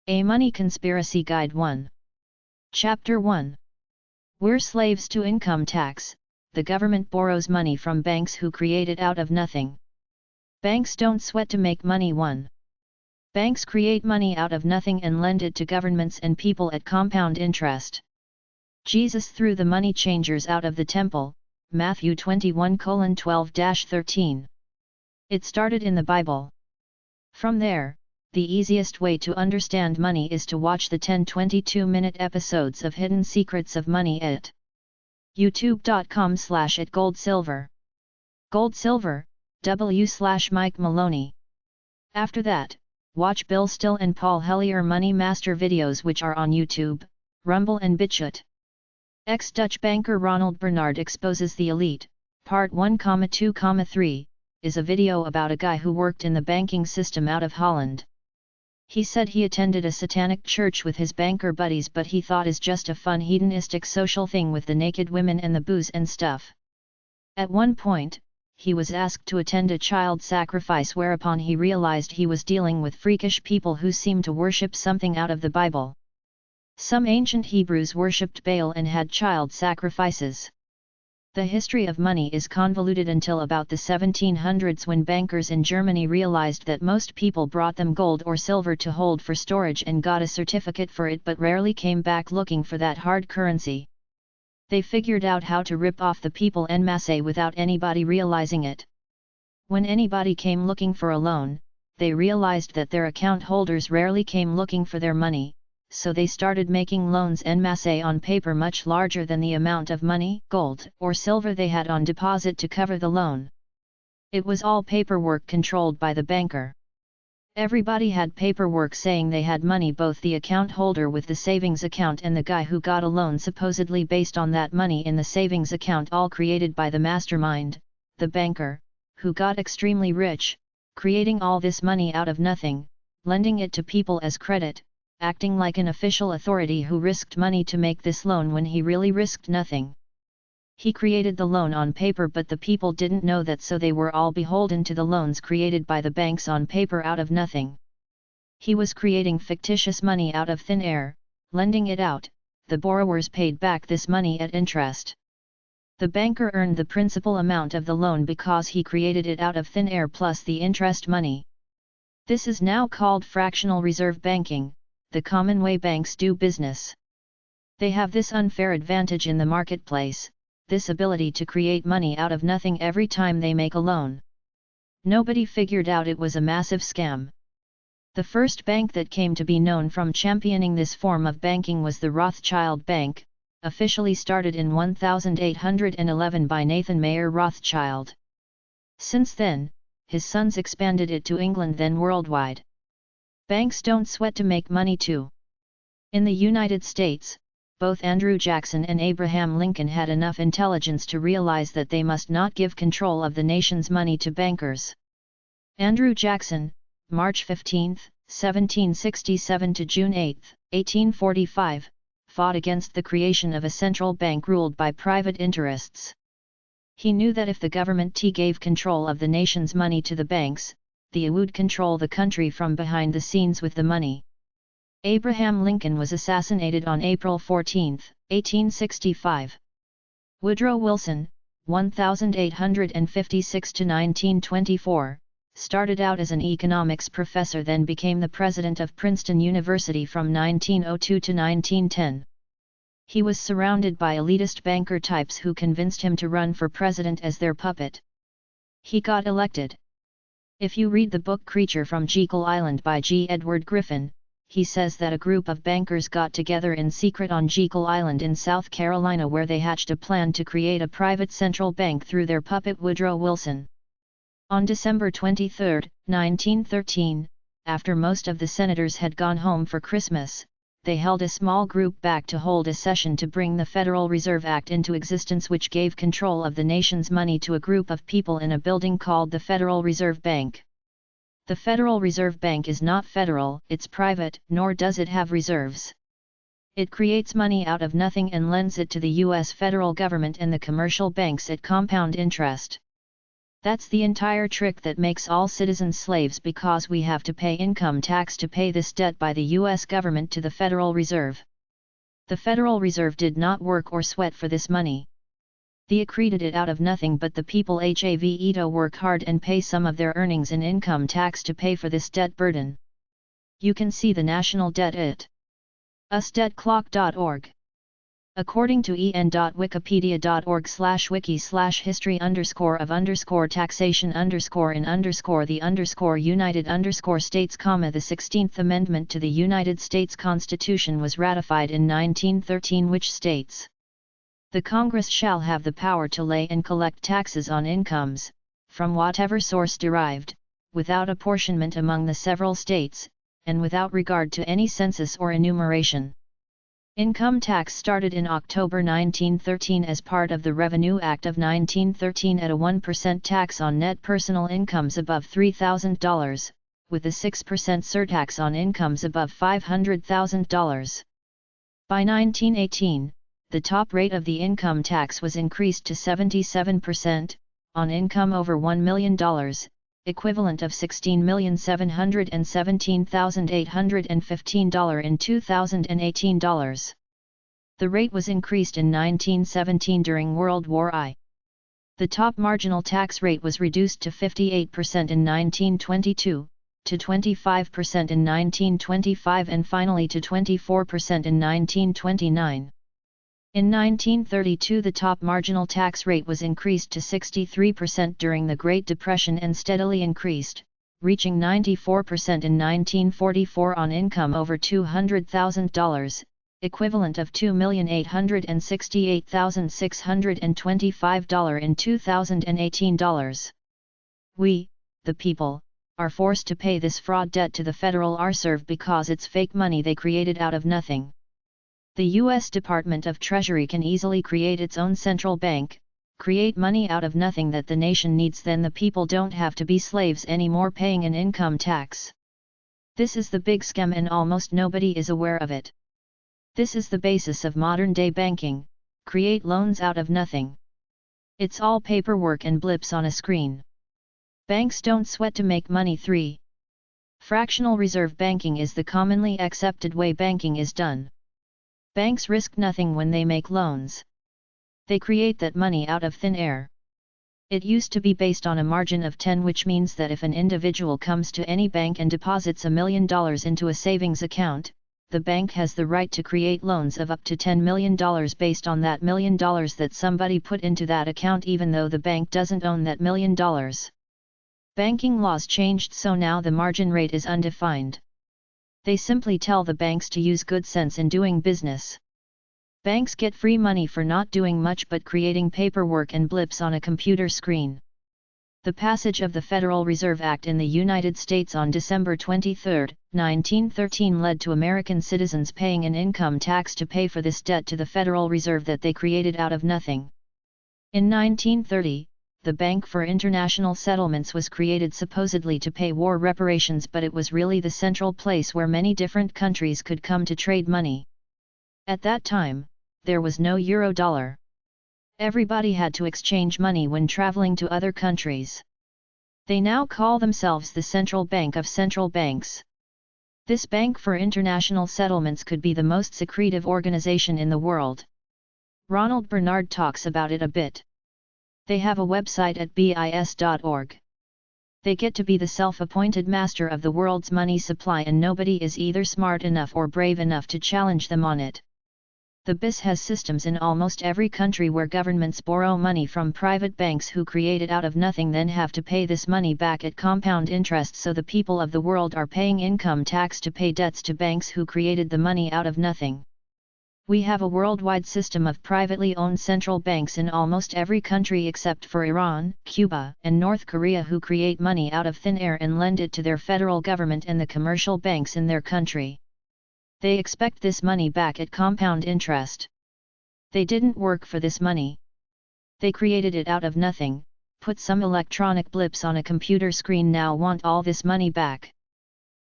A Money Conspiracy Guide 1. Chapter 1. We're slaves to income tax. The government borrows money from banks who create it out of nothing. Banks don't sweat to make money. 1. Banks create money out of nothing and lend it to governments and people at compound interest. Jesus threw the money changers out of the temple, Matthew 21:12-13. It started in the Bible. From there, the easiest way to understand money is to watch the 10 22-minute episodes of Hidden Secrets of Money at youtube.com/@goldsilver. Goldsilver, W/Mike Maloney. After that, watch Bill Still and Paul Hellyer Money Master videos, which are on YouTube, Rumble and BitChute. Ex-Dutch banker Ronald Bernard exposes the elite, Part 1,2,3, is a video about a guy who worked in the banking system out of Holland. He said he attended a satanic church with his banker buddies, but he thought is just a fun hedonistic social thing with the naked women and the booze and stuff. At one point, he was asked to attend a child sacrifice, whereupon he realized he was dealing with freakish people who seemed to worship something out of the Bible. Some ancient Hebrews worshipped Baal and had child sacrifices. The history of money is convoluted until about the 1700s, when bankers in Germany realized that most people brought them gold or silver to hold for storage and got a certificate for it, but rarely came back looking for that hard currency. They figured out how to rip off the people en masse without anybody realizing it. When anybody came looking for a loan, they realized that their account holders rarely came looking for their money, so they started making loans en masse on paper much larger than the amount of money, gold or silver they had on deposit to cover the loan. It was all paperwork controlled by the banker. Everybody had paperwork saying they had money, both the account holder with the savings account and the guy who got a loan supposedly based on that money in the savings account, all created by the mastermind, the banker, who got extremely rich, creating all this money out of nothing, lending it to people as credit, acting like an official authority who risked money to make this loan when he really risked nothing. He created the loan on paper, but the people didn't know that, so they were all beholden to the loans created by the banks on paper out of nothing. He was creating fictitious money out of thin air, lending it out. The borrowers paid back this money at interest. The banker earned the principal amount of the loan because he created it out of thin air plus the interest money. This is now called fractional reserve banking, the common way banks do business. They have this unfair advantage in the marketplace, this ability to create money out of nothing every time they make a loan. Nobody figured out it was a massive scam. The first bank that came to be known from championing this form of banking was the Rothschild Bank, officially started in 1811 by Nathan Mayer Rothschild. Since then, his sons expanded it to England, then worldwide. Banks don't sweat to make money too. In the United States, both Andrew Jackson and Abraham Lincoln had enough intelligence to realize that they must not give control of the nation's money to bankers. Andrew Jackson, March 15, 1767 to June 8, 1845, fought against the creation of a central bank ruled by private interests. He knew that if the government gave control of the nation's money to the banks, they would control the country from behind the scenes with the money. Abraham Lincoln was assassinated on April 14, 1865. Woodrow Wilson, 1856–1924, started out as an economics professor, then became the president of Princeton University from 1902 to 1910. He was surrounded by elitist banker types who convinced him to run for president as their puppet. He got elected. If you read the book Creature from Jekyll Island by G. Edward Griffin, he says that a group of bankers got together in secret on Jekyll Island in South Carolina, where they hatched a plan to create a private central bank through their puppet Woodrow Wilson. On December 23, 1913, after most of the senators had gone home for Christmas, they held a small group back to hold a session to bring the Federal Reserve Act into existence, which gave control of the nation's money to a group of people in a building called the Federal Reserve Bank. The Federal Reserve Bank is not federal, it's private, nor does it have reserves. It creates money out of nothing and lends it to the U.S. federal government and the commercial banks at compound interest. That's the entire trick that makes all citizens slaves, because we have to pay income tax to pay this debt by the US government to the Federal Reserve. The Federal Reserve did not work or sweat for this money. They accreted it out of nothing, but the people have to work hard and pay some of their earnings in income tax to pay for this debt burden. You can see the national debt at usdebtclock.org. According to en.wikipedia.org/wiki/history_of_taxation_in_the_United_States, the 16th Amendment to the United States Constitution was ratified in 1913, which states, "The Congress shall have the power to lay and collect taxes on incomes, from whatever source derived, without apportionment among the several states, and without regard to any census or enumeration." Income tax started in October 1913 as part of the Revenue Act of 1913 at a 1% tax on net personal incomes above $3,000, with a 6% surtax on incomes above $500,000. By 1918, the top rate of the income tax was increased to 77%, on income over $1 million, equivalent of $16,717,815 in 2018 dollars. The rate was increased in 1917 during World War I. The top marginal tax rate was reduced to 58% in 1922, to 25% in 1925 and finally to 24% in 1929. In 1932 the top marginal tax rate was increased to 63% during the Great Depression and steadily increased, reaching 94% in 1944 on income over $200,000, equivalent of $2,868,625 in 2018 dollars. We, the people, are forced to pay this fraud debt to the Federal Reserve because it's fake money they created out of nothing. The U.S. Department of Treasury can easily create its own central bank, create money out of nothing that the nation needs, then the people don't have to be slaves anymore paying an income tax. This is the big scam and almost nobody is aware of it. This is the basis of modern-day banking, create loans out of nothing. It's all paperwork and blips on a screen. Banks don't sweat to make money. 3. Fractional reserve banking is the commonly accepted way banking is done. Banks risk nothing when they make loans. They create that money out of thin air. It used to be based on a margin of 10, which means that if an individual comes to any bank and deposits $1 million into a savings account, the bank has the right to create loans of up to $10 million based on that $1 million that somebody put into that account, even though the bank doesn't own that $1 million. Banking laws changed, so now the margin rate is undefined. They simply tell the banks to use good sense in doing business. Banks get free money for not doing much but creating paperwork and blips on a computer screen. The passage of the Federal Reserve Act in the United States on December 23, 1913 led to American citizens paying an income tax to pay for this debt to the Federal Reserve that they created out of nothing. In 1930, the Bank for International Settlements was created supposedly to pay war reparations, but it was really the central place where many different countries could come to trade money. At that time, there was no euro-dollar. Everybody had to exchange money when traveling to other countries. They now call themselves the Central Bank of Central Banks. This Bank for International Settlements could be the most secretive organization in the world. Ronald Bernard talks about it a bit. They have a website at bis.org. They get to be the self-appointed master of the world's money supply, and nobody is either smart enough or brave enough to challenge them on it. The BIS has systems in almost every country where governments borrow money from private banks who create it out of nothing, then have to pay this money back at compound interest, so the people of the world are paying income tax to pay debts to banks who created the money out of nothing. We have a worldwide system of privately owned central banks in almost every country except for Iran, Cuba, and North Korea, who create money out of thin air and lend it to their federal government and the commercial banks in their country. They expect this money back at compound interest. They didn't work for this money. They created it out of nothing, put some electronic blips on a computer screen, now want all this money back.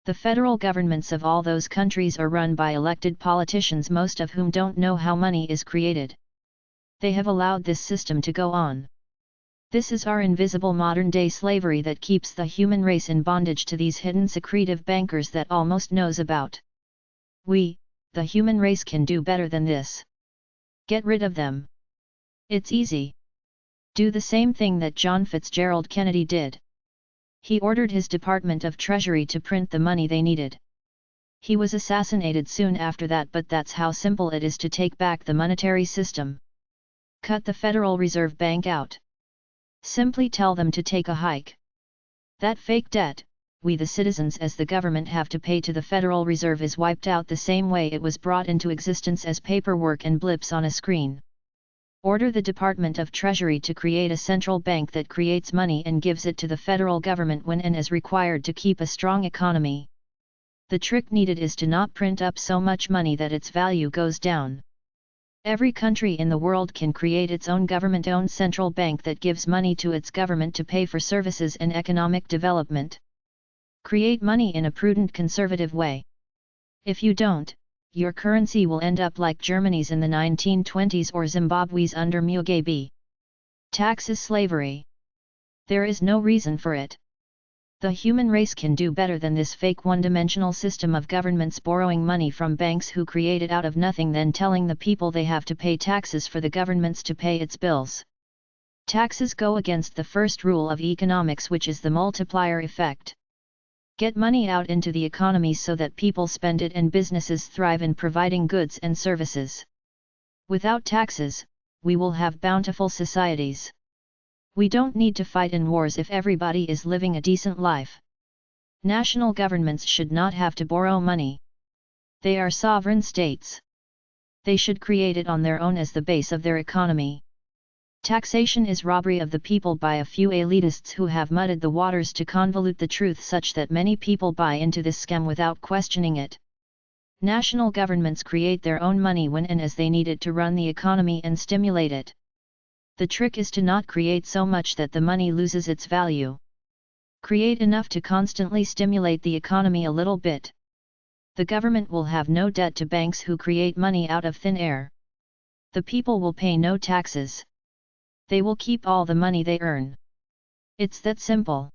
The federal governments of all those countries are run by elected politicians, most of whom don't know how money is created. They have allowed this system to go on. This is our invisible modern-day slavery that keeps the human race in bondage to these hidden secretive bankers that almost knows about. We, the human race, can do better than this. Get rid of them. It's easy. Do the same thing that John Fitzgerald Kennedy did. He ordered his Department of Treasury to print the money they needed. He was assassinated soon after that, but that's how simple it is to take back the monetary system. Cut the Federal Reserve Bank out. Simply tell them to take a hike. That fake debt, we the citizens as the government have to pay to the Federal Reserve, is wiped out the same way it was brought into existence as paperwork and blips on a screen. Order the Department of Treasury to create a central bank that creates money and gives it to the federal government when and as required to keep a strong economy. The trick needed is to not print up so much money that its value goes down. Every country in the world can create its own government-owned central bank that gives money to its government to pay for services and economic development. Create money in a prudent conservative way. If you don't, your currency will end up like Germany's in the 1920s or Zimbabwe's under Mugabe. Tax is slavery. There is no reason for it. The human race can do better than this fake one-dimensional system of governments borrowing money from banks who create it out of nothing, then telling the people they have to pay taxes for the governments to pay its bills. Taxes go against the first rule of economics, which is the multiplier effect. Get money out into the economy so that people spend it and businesses thrive in providing goods and services. Without taxes, we will have bountiful societies. We don't need to fight in wars if everybody is living a decent life. National governments should not have to borrow money. They are sovereign states. They should create it on their own as the base of their economy. Taxation is robbery of the people by a few elitists who have muddied the waters to convolute the truth such that many people buy into this scam without questioning it. National governments create their own money when and as they need it to run the economy and stimulate it. The trick is to not create so much that the money loses its value. Create enough to constantly stimulate the economy a little bit. The government will have no debt to banks who create money out of thin air. The people will pay no taxes. They will keep all the money they earn. It's that simple.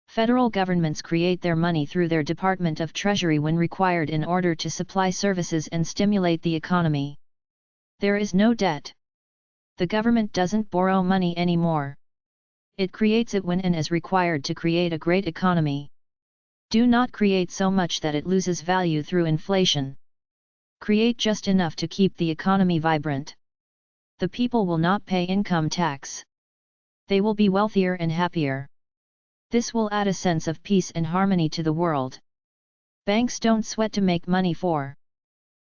Federal governments create their money through their Department of Treasury when required in order to supply services and stimulate the economy. There is no debt. The government doesn't borrow money anymore. It creates it when and as required to create a great economy. Do not create so much that it loses value through inflation. Create just enough to keep the economy vibrant. The people will not pay income tax. They will be wealthier and happier. This will add a sense of peace and harmony to the world. Banks don't sweat to make money for.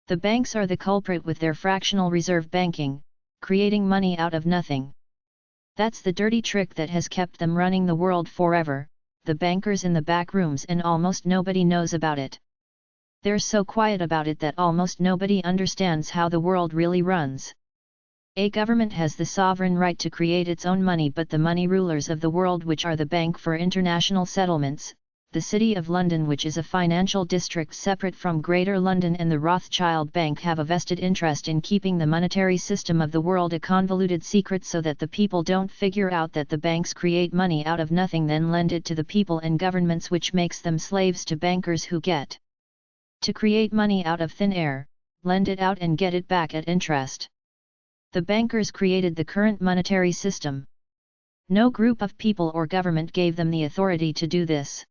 The banks are the culprit with their fractional reserve banking, creating money out of nothing. That's the dirty trick that has kept them running the world forever, the bankers in the back rooms, and almost nobody knows about it. They're so quiet about it that almost nobody understands how the world really runs. A government has the sovereign right to create its own money, but the money rulers of the world, which are the Bank for International Settlements, the City of London, which is a financial district separate from Greater London, and the Rothschild Bank, have a vested interest in keeping the monetary system of the world a convoluted secret so that the people don't figure out that the banks create money out of nothing, then lend it to the people and governments, which makes them slaves to bankers who get to create money out of thin air, lend it out and get it back at interest. The bankers created the current monetary system. No group of people or government gave them the authority to do this.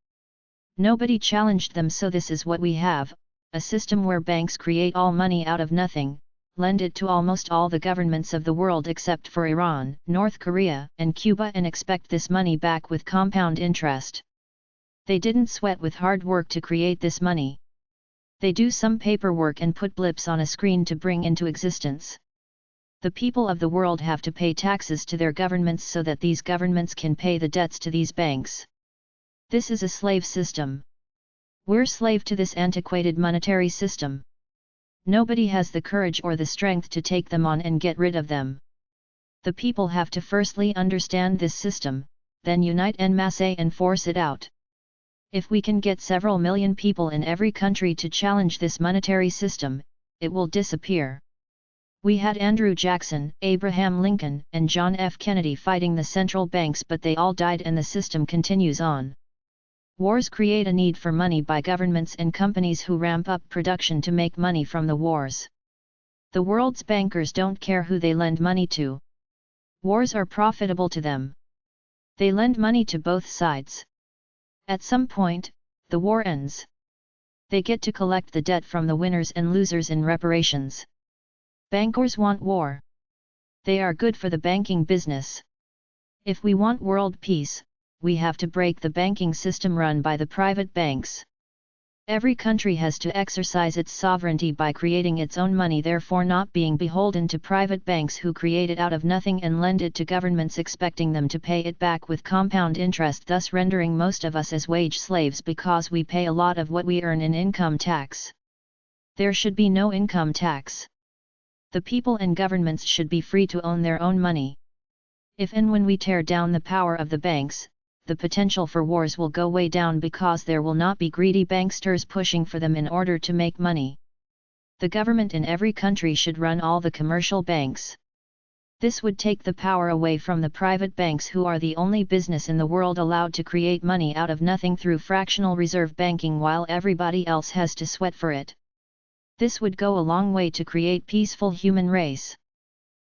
Nobody challenged them, so this is what we have, a system where banks create all money out of nothing, lend it to almost all the governments of the world except for Iran, North Korea, and Cuba, and expect this money back with compound interest. They didn't sweat with hard work to create this money. They do some paperwork and put blips on a screen to bring into existence. The people of the world have to pay taxes to their governments so that these governments can pay the debts to these banks. This is a slave system. We're slave to this antiquated monetary system. Nobody has the courage or the strength to take them on and get rid of them. The people have to firstly understand this system, then unite en masse and force it out. If we can get several million people in every country to challenge this monetary system, it will disappear. We had Andrew Jackson, Abraham Lincoln, and John F. Kennedy fighting the central banks, but they all died and the system continues on. Wars create a need for money by governments and companies who ramp up production to make money from the wars. The world's bankers don't care who they lend money to. Wars are profitable to them. They lend money to both sides. At some point, the war ends. They get to collect the debt from the winners and losers in reparations. Bankers want war. They are good for the banking business. If we want world peace, we have to break the banking system run by the private banks. Every country has to exercise its sovereignty by creating its own money, therefore not being beholden to private banks who create it out of nothing and lend it to governments expecting them to pay it back with compound interest, thus rendering most of us as wage slaves because we pay a lot of what we earn in income tax. There should be no income tax. The people and governments should be free to own their own money. If and when we tear down the power of the banks, the potential for wars will go way down because there will not be greedy banksters pushing for them in order to make money. The government in every country should run all the commercial banks. This would take the power away from the private banks, who are the only business in the world allowed to create money out of nothing through fractional reserve banking while everybody else has to sweat for it. This would go a long way to create peaceful human race.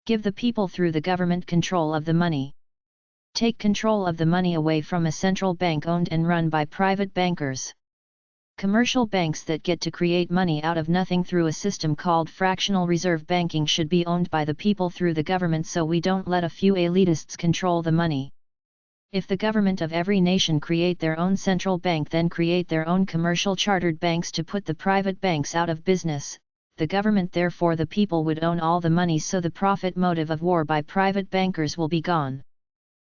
Give the people through the government control of the money. Take control of the money away from a central bank owned and run by private bankers. Commercial banks that get to create money out of nothing through a system called fractional reserve banking should be owned by the people through the government, so we don't let a few elitists control the money. If the government of every nation create their own central bank, then create their own commercial chartered banks to put the private banks out of business, the government, therefore the people, would own all the money, so the profit motive of war by private bankers will be gone.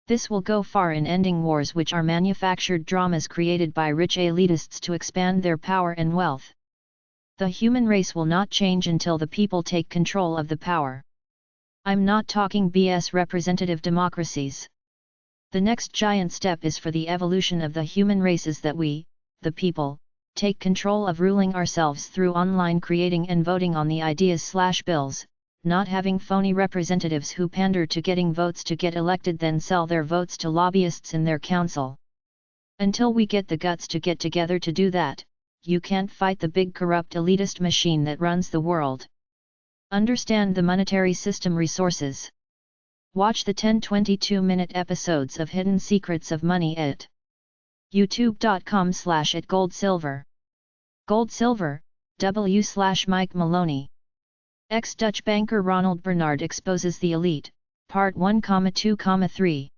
This will go far in ending wars, which are manufactured dramas created by rich elitists to expand their power and wealth. The human race will not change until the people take control of the power. I'm not talking BS representative democracies. The next giant step is for the evolution of the human race is that we, the people, take control of ruling ourselves through online creating and voting on the ideas/bills, not having phony representatives who pander to getting votes to get elected then sell their votes to lobbyists in their council. Until we get the guts to get together to do that, you can't fight the big corrupt elitist machine that runs the world. Understand the monetary system resources. Watch the 10 22-minute episodes of Hidden Secrets of Money at youtube.com/@goldsilver. Goldsilver, W/Mike Maloney. Ex-Dutch banker Ronald Bernard exposes the elite, Part 1,2,3.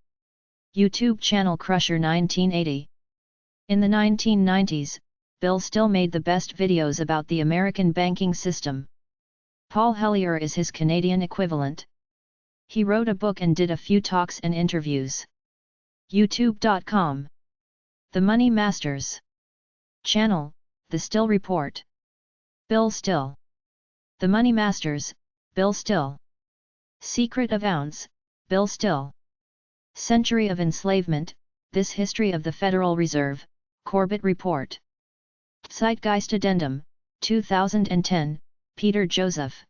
YouTube channel Crusher 1980. In the 1990s, Bill Still made the best videos about the American banking system. Paul Hellyer is his Canadian equivalent. He wrote a book and did a few talks and interviews. YouTube.com. The Money Masters. Channel, The Still Report. Bill Still. The Money Masters, Bill Still. Secret of Ounce, Bill Still. Century of Enslavement, This History of the Federal Reserve, Corbett Report. Zeitgeist Addendum, 2010, Peter Joseph.